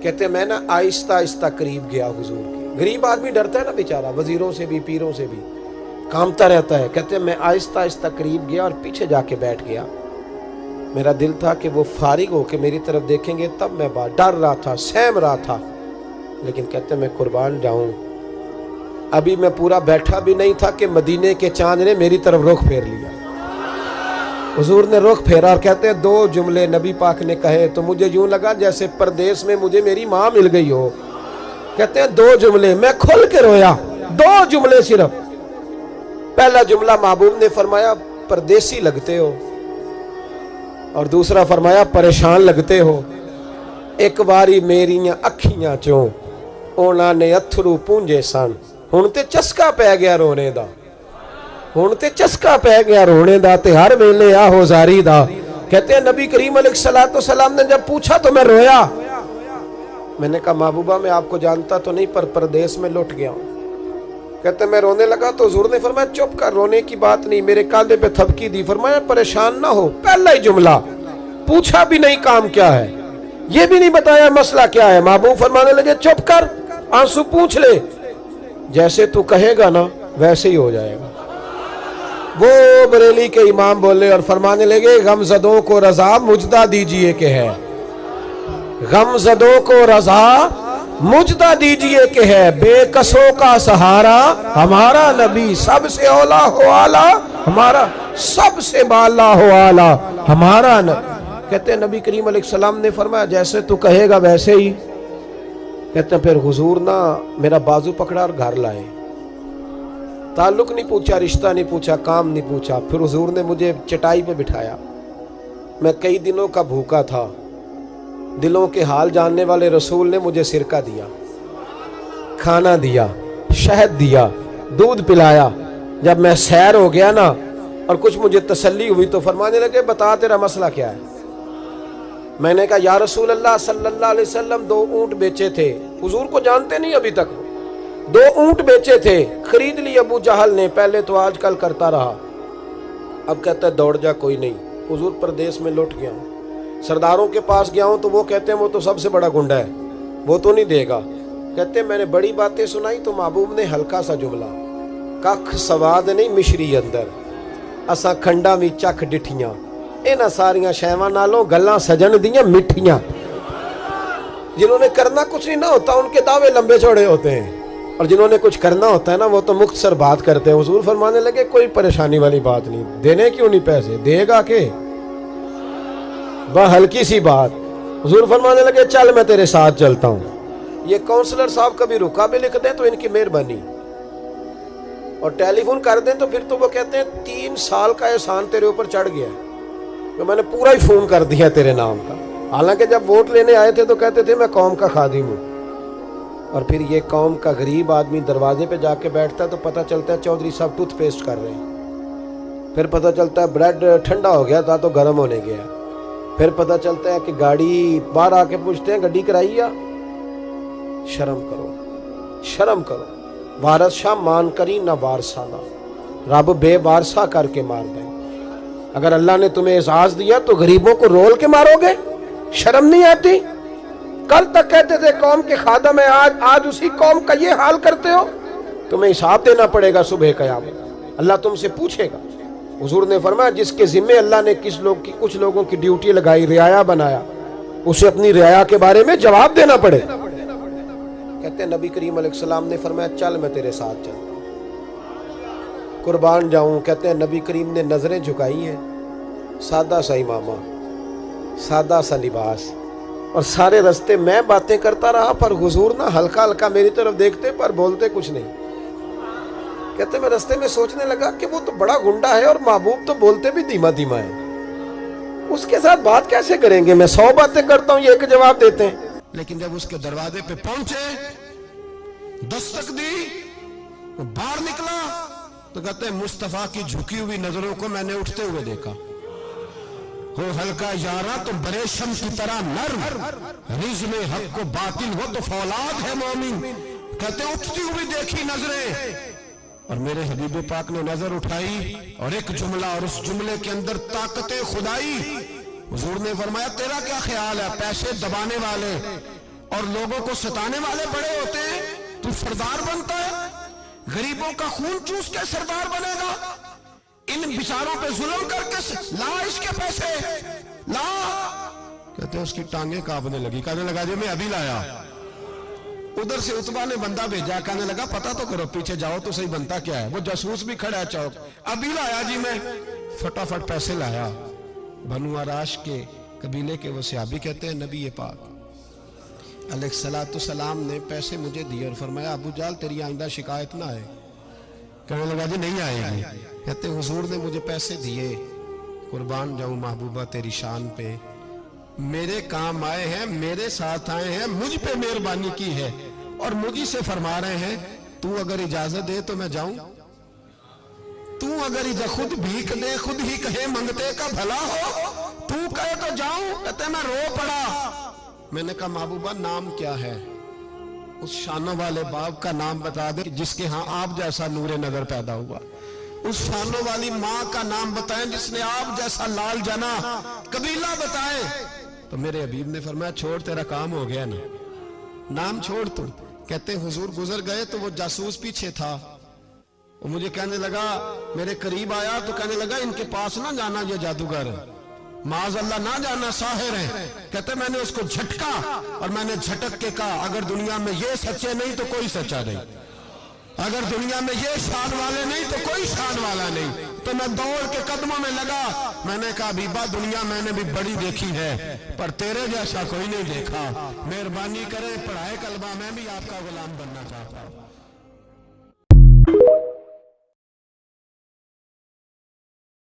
کہتے ہیں میں نا آہستہ آہستہ قریب گیا حضور کے. غریب آدمی ڈرتا ہے نا بیچارہ، وزیروں سے بھی پیروں سے بھی کامتا رہتا ہے. کہتے ہیں میں آہستہ آہستہ قریب گیا اور پیچھے جا کے بیٹھ گیا. میرا دل تھا کہ وہ فارغ ہو کے میری طرف دیکھیں گے تب میں ڈر رہا تھا، سہم رہا تھا. لیکن کہتے ہیں میں قربان جاؤں، ابھی میں پورا بیٹھا بھی نہیں تھا کہ مدینے کے چاند نے میری طرف رخ پھیر لیا. حضور نے رخ پھیرا اور کہتے ہیں دو جملے نبی پاک نے کہے تو مجھے یوں لگا جیسے پردیس میں مجھے میری ماں مل گئی ہو. کہتے ہیں دو جملے، میں کھل کے رویا. دو جملے صرف. پہلا جملہ محبوب نے فرمایا پردیسی لگتے ہو، اور دوسرا فرمایا پریشان لگتے ہو. ایک باری میریاں اکھیاں چوں اونا نے اتھرو پونجے سن، ہن تے چسکا پہ گیا رونے دا، ہن تے چسکا پہ گیا رونے دا تے ہر ویلے آہو زاری دا. کہتے ہیں نبی کریم علیہ السلام نے جب پوچھا تو میں رویا. میں نے کہا محبوبہ میں آپ کو جانتا تو نہیں پر پردیس میں لٹ گیا ہوں. کہتے ہیں میں رونے لگا تو حضور نے فرمایا چپ کر، رونے کی بات نہیں. میرے کاندھے پہ تھپکی دی، فرمایا پریشان نہ ہو. پہلا ہی جملہ، پوچھا بھی نہیں کام کیا ہے، یہ بھی نہیں بتایا مسئلہ کیا ہے. محبوب فرمانے لگے چپ کر، آنسو پوچھ لے، جیسے تو کہے گا نا ویسے ہی ہو جائے گا. وہ بریلی کے امام بولے اور فرمانے لگے غم زدوں کو رضا مجدہ دیجئے کہ ہے، غم زدوں کو رضا مجدہ دیجئے کہ ہے، بے کسوں کا سہارا ہمارا نبی، سب سے اولا ہو آلہ ہمارا، سب سے بالا ہو آلہ ہمارا نبی. کہتے ہیں نبی کریم علیہ السلام نے فرمایا جیسے تو کہے گا ویسے ہی. کہتے ہیں پھر حضور نا میرا بازو پکڑا اور گھر لائے. تعلق نہیں پوچھا، رشتہ نہیں پوچھا، کام نہیں پوچھا. پھر حضور نے مجھے چٹائی پہ بٹھایا. میں کئی دنوں کا بھوکا تھا. دلوں کے حال جاننے والے رسول نے مجھے سرکہ دیا، کھانا دیا، شہد دیا، دودھ پلایا. جب میں سیر ہو گیا نا اور کچھ مجھے تسلی ہوئی تو فرمانے لگے بتا تیرا مسئلہ کیا ہے. میں نے کہا یا رسول اللہ صلی اللہ علیہ وسلم 2 اونٹ بیچے تھے. حضور کو جانتے نہیں ابھی تک. 2 اونٹ بیچے تھے، خرید لی ابو جہل نے. پہلے تو آج کل کرتا رہا، اب کہتا ہے دوڑ جا کوئی نہیں. حضور پردیس میں لٹ گیا ہوں، سرداروں کے پاس گیا ہوں تو وہ کہتے ہیں وہ تو سب سے بڑا گنڈا ہے، وہ تو نہیں دے گا. کہتے ہیں میں نے بڑی باتیں سنائی تو محبوب نے ہلکا سا جملہ، ککھ سواد نہیں مشری اندر، اساں کھنڈا بھی چکھ ڈٹھیاں، اینا ساریاں شیواں نالوں گلاں سجن دیاں مٹھیاں. جنہوں نے کرنا کچھ نہیں نہ ہوتا ان کے دعوے لمبے چوڑے ہوتے ہیں، اور جنہوں نے کچھ کرنا ہوتا ہے نا وہ تو مختصر بات کرتے ہیں. حضور فرمانے لگے کوئی پریشانی والی بات نہیں، دینے کیوں نہیں پیسے، دے گا کہ بہت ہلکی سی بات. حضور فرمانے لگے چل میں تیرے ساتھ چلتا ہوں. یہ کونسلر صاحب کبھی رکا بھی لکھ دیں تو ان کی مہربانی، اور ٹیلی فون کر دیں تو پھر تو وہ کہتے ہیں 3 سال کا احسان تیرے اوپر چڑھ گیا ہے تو میں نے پورا ہی فون کر دیا تیرے نام کا. حالانکہ جب ووٹ لینے آئے تھے تو کہتے تھے میں قوم کا خادم ہوں، اور پھر یہ قوم کا غریب آدمی دروازے پہ جا کے بیٹھتا ہے تو پتہ چلتا ہے چودھری صاحب ٹوتھ پیسٹ کر رہے ہیں. پھر پتہ چلتا ہے بریڈ ٹھنڈا ہو گیا تھا تو گرم ہونے گیا. پھر پتہ چلتا ہے کہ گاڑی باہر آ کے پوچھتے ہیں گڈی کرائی یا. شرم کرو، شرم کرو. وارث شاہ مان کری نہ وارثانہ، رب بے وارثہ کر کے مار دیں. اگر اللہ نے تمہیں اعزاز دیا تو غریبوں کو رول کے مارو گے؟ شرم نہیں آتی؟ کل تک کہتے تھے قوم کے خادم ہیں، آج اسی قوم کا یہ حال کرتے ہو. تمہیں حساب دینا پڑے گا صبح قیامت، اللہ تم سے پوچھے گا. حضور نے فرمایا جس کے ذمہ اللہ نے کچھ لوگوں کی ڈیوٹی لگائی، رعایا بنایا، اسے اپنی رعایا کے بارے میں جواب دینا پڑے. کہتے ہیں نبی کریم علیہ السلام نے فرمایا چل میں تیرے ساتھ چلتا ہوں، قربان جاؤں. کہتے ہیں نبی کریم نے نظریں جھکائی ہیں، سادہ سا امامہ، سادہ سا لباس، اور سارے رستے میں باتیں کرتا رہا پر حضور نہ ہلکا ہلکا میری طرف دیکھتے پر بولتے کچھ نہیں. کہتے میں رستے میں سوچنے لگا کہ وہ تو بڑا گنڈا ہے اور محبوب تو بولتے بھی دھیما دھیما ہے، اس کے ساتھ بات کیسے کریں گے؟ میں 100 باتیں کرتا ہوں، یہ ایک جواب دیتے ہیں. لیکن جب اس کے دروازے پہ پہنچے، دستک دی، باہر نکلا تو کہتے ہیں مصطفیٰ کی جھکی ہوئی نظروں کو میں نے اٹھتے ہوئے دیکھا. ہو ہلکا یارا تو برے شم کی طرح نرم، رزم حق کو باطل ہو تو فولاد ہے مومن. کہتے ہیں اٹھتی ہوئی دیکھی نظریں، اور میرے حبیب پاک نے نظر اٹھائی اور ایک جملہ، اور اس جملے کے اندر طاقت خدائی. حضور نے فرمایا تیرا کیا خیال ہے پیسے دبانے والے اور لوگوں کو ستانے والے بڑے ہوتے ہیں، تو سردار بنتا ہے؟ غریبوں کا خون چوس کے سردار بنے گا؟ ان بیچاروں پہ ظلم کر کے لا اس کے پیسے لا. کہتے ہیں اس کی ٹانگیں کانپنے لگی، کہنے لگا جی میں ابھی لایا. ادھر سے عتبہ نے بندہ بھیجا، کہنے لگا پتہ تو کرو، پیچھے جاؤ تو صحیح بنتا کیا ہے. وہ جاسوس بھی کھڑا ہے چوک، ابھی لایا جی میں. فٹافٹ پیسے لایا. بنو عراش کے قبیلے کے وہ صحابی کہتے ہیں نبی پاک علیہ السلام نے پیسے مجھے دیے اور فرمایا ابو جال تیری آئندہ شکایت نہ آئے. کہنے لگا جی نہیں آئے گی. کہتے حضور نے مجھے پیسے دیے، قربان جاؤں محبوبہ تیری شان پہ، میرے کام آئے ہیں، میرے ساتھ آئے ہیں، مجھ پہ مہربانی کی ہے اور مجھے سے فرما رہے ہیں تو اگر اجازت دے تو میں جاؤں. تو اگر خود بھیک دے، خود ہی کہے منگتے کا بھلا ہو، تو کہے تو جاؤں. کہتے میں رو پڑا. میں نے کہا محبوبہ نام کیا ہے؟ اس شانوں والے باپ کا نام بتا دے جس کے ہاں آپ جیسا نور نظر پیدا ہوا. اس شانوں والی ماں کا نام بتائیں جس نے آپ جیسا لال جنا. قبیلہ بتائیں. تو میرے حبیب نے فرمایا چھوڑ تیرا کام ہو گیا نا، نام چھوڑ تو. کہتے حضور گزر گئے تو وہ جاسوس پیچھے تھا، وہ مجھے کہنے لگا، میرے قریب آیا تو کہنے لگا ان کے پاس نہ جانا، یہ جادوگر ہے، معاذ اللہ نہ جانا، ساحر ہیں. کہتے میں نے اس کو جھٹکا اور میں نے جھٹک کے کہا اگر دنیا میں یہ سچے نہیں تو کوئی سچا نہیں، اگر دنیا میں یہ شان والے نہیں تو کوئی شان والا نہیں. تو میں دوڑ کے قدموں میں لگا. میں نے کہا حبیبہ دنیا میں نے بھی بڑی دیکھی ہے پر تیرے جیسا کوئی نہیں دیکھا، مہربانی کرے پڑھائے کلمہ، میں بھی آپ کا غلام بننا چاہتا ہوں.